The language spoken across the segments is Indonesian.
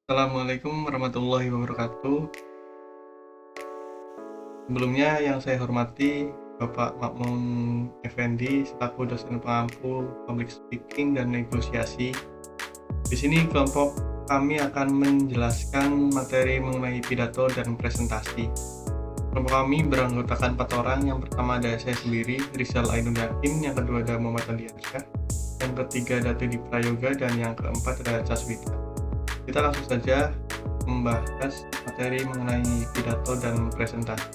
Assalamualaikum warahmatullahi wabarakatuh. Sebelumnya yang saya hormati Bapak Makmun Effendi selaku dosen pengampu public speaking dan negosiasi. Di sini kelompok kami akan menjelaskan materi mengenai pidato dan presentasi. Kelompok kami beranggotakan 4 orang. Yang pertama ada saya sendiri, Rizal Ainun Yakin. Yang kedua ada Muhammad Aliansyah. Yang ketiga ada Teddy Prayoga. Dan yang keempat ada Caswita. Kita langsung saja membahas materi mengenai pidato dan presentasi.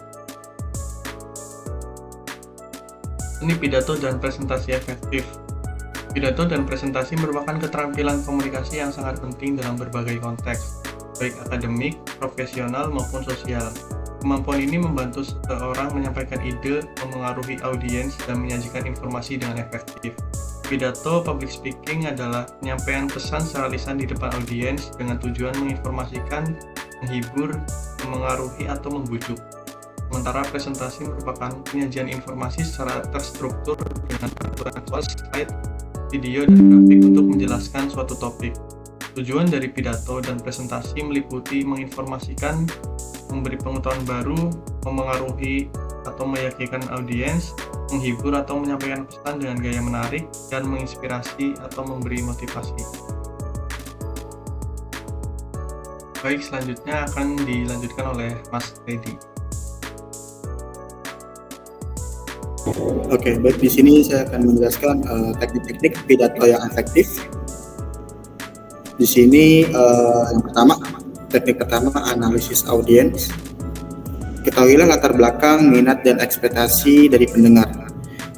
Ini pidato dan presentasi efektif. Pidato dan presentasi merupakan keterampilan komunikasi yang sangat penting dalam berbagai konteks, baik akademik, profesional, maupun sosial. Kemampuan ini membantu seseorang menyampaikan ide, memengaruhi audiens, dan menyajikan informasi dengan efektif. Pidato public speaking adalah penyampaian pesan secara lisan di depan audiens dengan tujuan menginformasikan, menghibur, memengaruhi, atau membujuk. Sementara presentasi merupakan penyajian informasi secara terstruktur dengan aturan slide, video, dan grafik untuk menjelaskan suatu topik. Tujuan dari pidato dan presentasi meliputi menginformasikan, memberi pengetahuan baru, memengaruhi atau meyakinkan audiens, menghibur atau menyampaikan pesan dengan gaya menarik, dan menginspirasi atau memberi motivasi. Baik, selanjutnya akan dilanjutkan oleh Mas Teddy. Oke, baik, di sini saya akan menjelaskan teknik-teknik pidato yang efektif. Di sini teknik pertama analisis audiens. Ketahuilah latar belakang, minat, dan ekspektasi dari pendengar.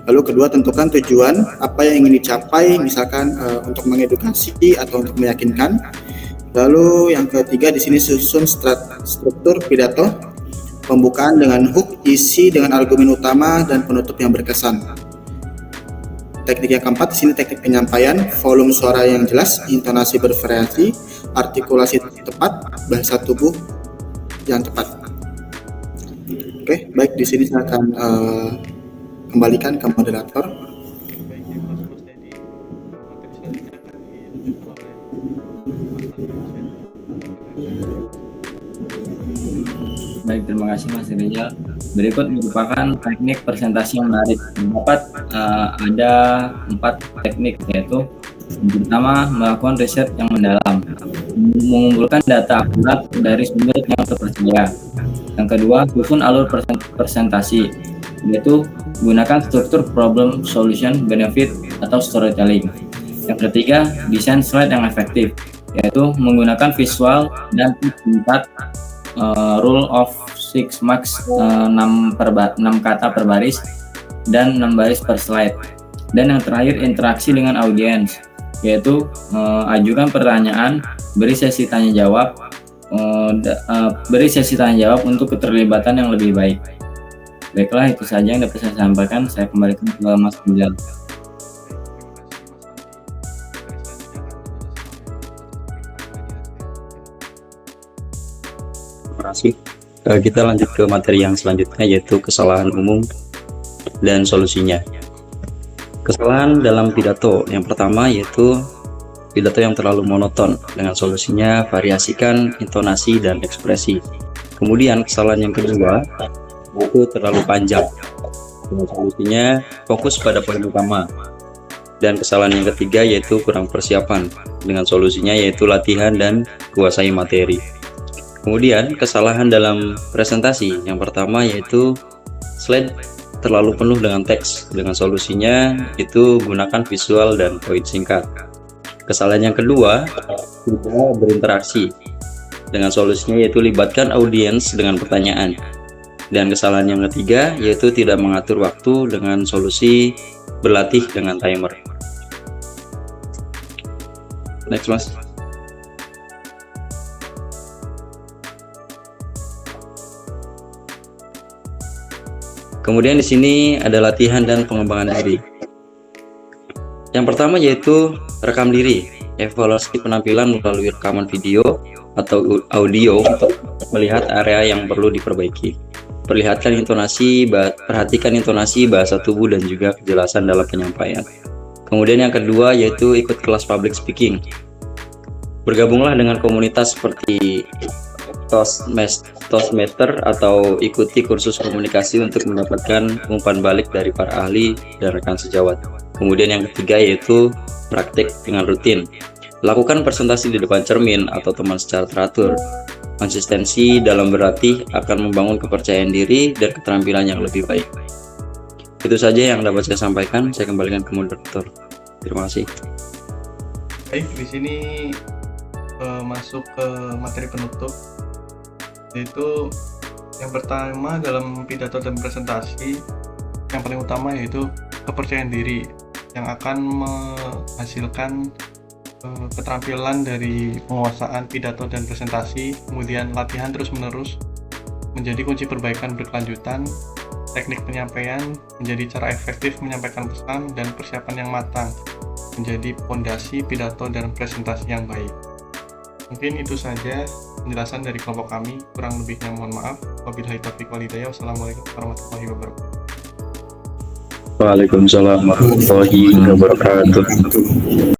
Lalu kedua, tentukan tujuan apa yang ingin dicapai, misalkan untuk mengedukasi atau untuk meyakinkan. Lalu yang ketiga, di sini susun struktur pidato. Pembukaan dengan hook, isi dengan argumen utama, dan penutup yang berkesan. Teknik yang keempat di sini teknik penyampaian, volume suara yang jelas, intonasi bervariasi, artikulasi tepat, bahasa tubuh yang tepat. Oke, baik, di sini saya akan kembalikan ke moderator. Baik, terima kasih Mas Rizal. Berikut merupakan teknik presentasi yang menarik. Dapat ada 4 teknik, yaitu yang pertama melakukan riset yang mendalam, mengumpulkan data akurat dari sumber yang terpercaya. Yang kedua, susun alur presentasi, yaitu gunakan struktur problem, solution, benefit, atau storytelling. Yang ketiga, desain slide yang efektif, yaitu menggunakan visual dan 4 rule of 6 max 6 kata per baris dan 6 baris per slide. Dan yang terakhir, interaksi dengan audiens, yaitu ajukan pertanyaan, beri sesi tanya jawab untuk keterlibatan yang lebih baik. Baiklah, itu saja yang dapat saya sampaikan. Saya kembalikan ke Mas Rizal. Terima kasih. Kita lanjut ke materi yang selanjutnya, yaitu kesalahan umum dan solusinya. Kesalahan dalam pidato yang pertama yaitu pidato yang terlalu monoton, dengan solusinya variasikan intonasi dan ekspresi. Kemudian kesalahan yang kedua yaitu terlalu panjang, dengan solusinya fokus pada poin utama. Dan kesalahan yang ketiga yaitu kurang persiapan, dengan solusinya yaitu latihan dan kuasai materi. Kemudian kesalahan dalam presentasi yang pertama yaitu slide terlalu penuh dengan teks, dengan solusinya itu gunakan visual dan poin singkat. Kesalahan yang kedua tidak berinteraksi, dengan solusinya yaitu libatkan audiens dengan pertanyaan. Dan kesalahan yang ketiga yaitu tidak mengatur waktu, dengan solusi berlatih dengan timer. Next, Mas. Kemudian di sini ada latihan dan pengembangan diri. Yang pertama yaitu rekam diri, evaluasi penampilan melalui rekaman video atau audio untuk melihat area yang perlu diperbaiki. Perhatikan intonasi, bahasa tubuh, dan juga kejelasan dalam penyampaian. Kemudian yang kedua yaitu ikut kelas public speaking. Bergabunglah dengan komunitas seperti Toastmaster atau ikuti kursus komunikasi untuk mendapatkan umpan balik dari para ahli dan rekan sejawat. Kemudian yang ketiga yaitu praktik dengan rutin. Lakukan presentasi di depan cermin atau teman secara teratur. Konsistensi dalam berlatih akan membangun kepercayaan diri dan keterampilan yang lebih baik. Itu saja yang dapat saya sampaikan. Saya kembalikan ke moderator. Terima kasih. Baik, di sini masuk ke materi penutup, yaitu yang pertama dalam pidato dan presentasi, yang paling utama yaitu kepercayaan diri yang akan menghasilkan keterampilan dari penguasaan pidato dan presentasi. Kemudian latihan terus-menerus menjadi kunci perbaikan berkelanjutan. Teknik penyampaian menjadi cara efektif menyampaikan pesan, dan persiapan yang matang menjadi fondasi pidato dan presentasi yang baik. Mungkin itu saja penjelasan dari kelompok kami. Kurang lebihnya mohon maaf. Wabillahi taufiq wal hidayah. Wassalamualaikum warahmatullahi wabarakatuh. Waalaikumsalam warahmatullahi wabarakatuh.